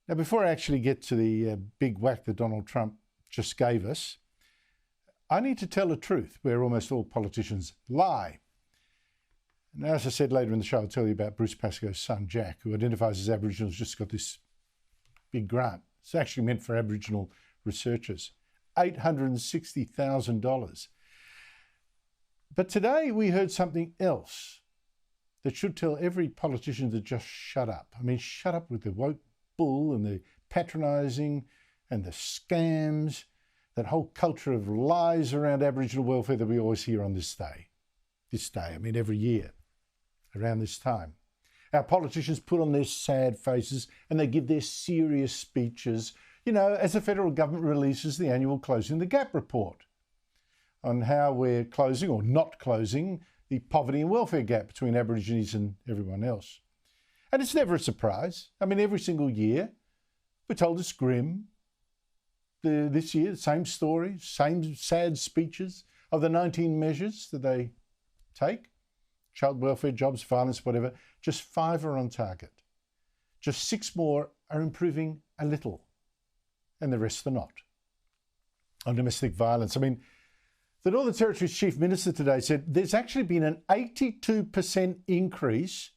Now, before I actually get to the big whack that Donald Trump just gave us, I need to tell the truth where almost all politicians lie. And as I said later in the show, I'll tell you about Bruce Pascoe's son, Jack, who identifies as Aboriginal, has just got this big grant. It's actually meant for Aboriginal researchers, $860,000. But today we heard something else that should tell every politician to just shut up. I mean, shut up with the woke bull and the patronising and the scams, that whole culture of lies around Aboriginal welfare that we always hear on this day. I mean, every year around this time. Our politicians put on their sad faces and they give their serious speeches, you know, as the federal government releases the annual Closing the Gap report on how we're closing or not closing the poverty and welfare gap between Aborigines and everyone else. And it's never a surprise. I mean, every single year we're told it's grim. This year, the same story, same sad speeches of the 19 measures that they take. Child welfare, jobs, violence, whatever. Just 5 are on target. Just 6 more are improving a little. And the rest are not. On domestic violence, I mean, the Northern Territory's Chief Minister today said there's actually been an 82% increase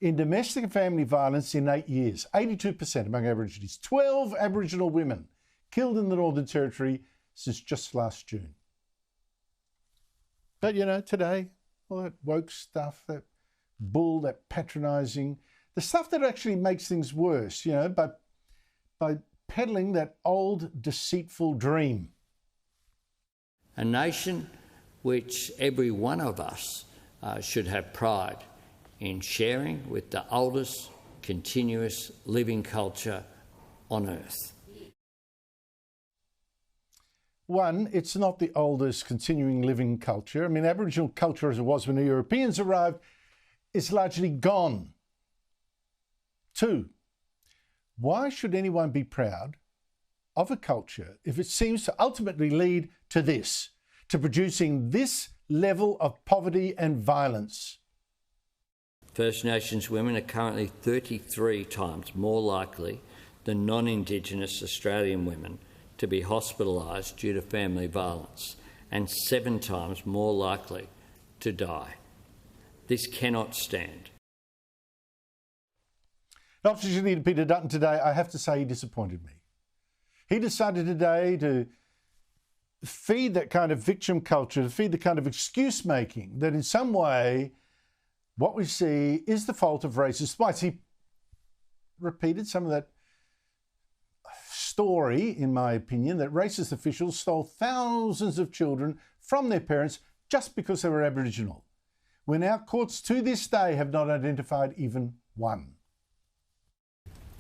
in domestic and family violence in 8 years. 82% among Aborigines. 12 Aboriginal women killed in the Northern Territory since just last June. But, you know, today, all that woke stuff, that bull, that patronising, the stuff that actually makes things worse, you know, by peddling that old, deceitful dream. A nation which every one of us should have pride in sharing with the oldest continuous living culture on earth. One, it's not the oldest continuing living culture. I mean, Aboriginal culture as it was when the Europeans arrived is largely gone. 2, why should anyone be proud of a culture if it seems to ultimately lead to this, to producing this level of poverty and violence? First Nations women are currently 33 times more likely than non-Indigenous Australian women to be hospitalised due to family violence, and 7 times more likely to die. This cannot stand. Opposition Leader Peter Dutton today, I have to say, he disappointed me. He decided today to feed that kind of victim culture, to feed the kind of excuse making that in some way what we see is the fault of racist whites. He repeated some of that story, in my opinion, that racist officials stole thousands of children from their parents just because they were Aboriginal, when our courts to this day have not identified even one.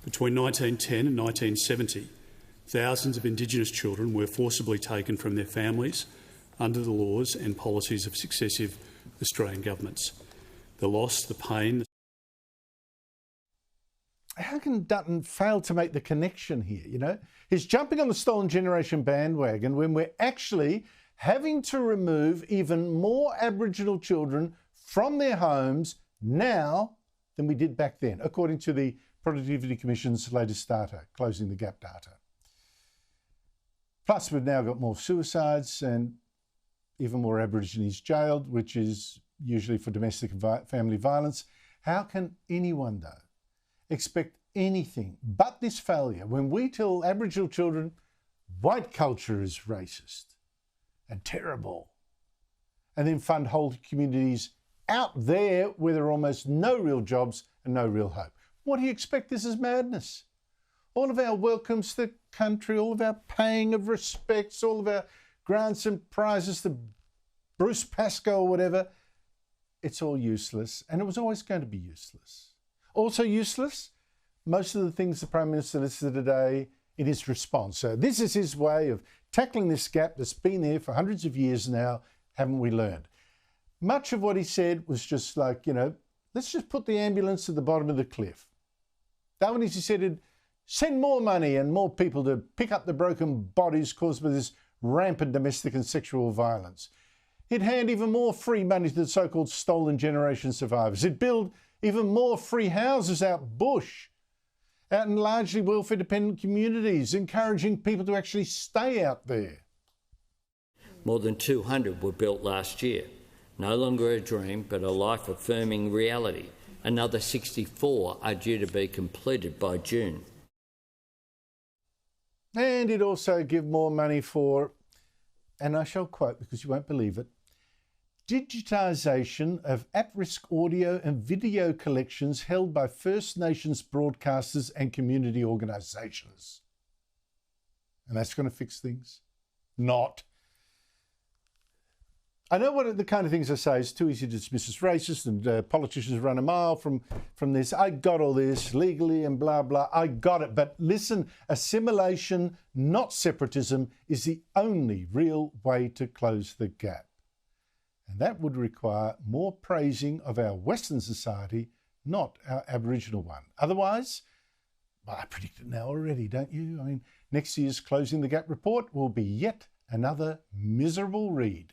Between 1910 and 1970, thousands of Indigenous children were forcibly taken from their families under the laws and policies of successive Australian governments. The loss, the pain. How can Dutton fail to make the connection here, you know? He's jumping on the stolen generation bandwagon when we're actually having to remove even more Aboriginal children from their homes now than we did back then, according to the Productivity Commission's latest data, Closing the Gap data. Plus, we've now got more suicides and even more Aborigines jailed, which is usually for domestic and family violence. How can anyone, though, expect anything but this failure when we tell Aboriginal children white culture is racist and terrible, and then fund whole communities out there where there are almost no real jobs and no real hope? What do you expect? This is madness. All of our welcomes to the country, all of our paying of respects, all of our grants and prizes to Bruce Pascoe or whatever, it's all useless, and it was always going to be useless. Also useless, most of the things the Prime Minister listed today in his response. So this is his way of tackling this gap that's been there for hundreds of years now, haven't we learned? Much of what he said was just like, you know, let's just put the ambulance at the bottom of the cliff. That one, as he said, he'd send more money and more people to pick up the broken bodies caused by this rampant domestic and sexual violence. He'd hand even more free money to the so-called stolen generation survivors. He'd build even more free houses out bush. out in largely welfare-dependent communities, encouraging people to actually stay out there. More than 200 were built last year. No longer a dream, but a life-affirming reality. Another 64 are due to be completed by June. And it also give more money for, and I shall quote because you won't believe it, digitisation of at-risk audio and video collections held by First Nations broadcasters and community organisations. And that's going to fix things? Not. I know what the kind of things I say is too easy to dismiss as racist, and politicians run a mile from this. I got all this legally and blah, blah. I got it. But listen, assimilation, not separatism, is the only real way to close the gap. And that would require more praising of our Western society, not our Aboriginal one. Otherwise, well, I predict it now already, don't you? I mean, next year's Closing the Gap report will be yet another miserable read.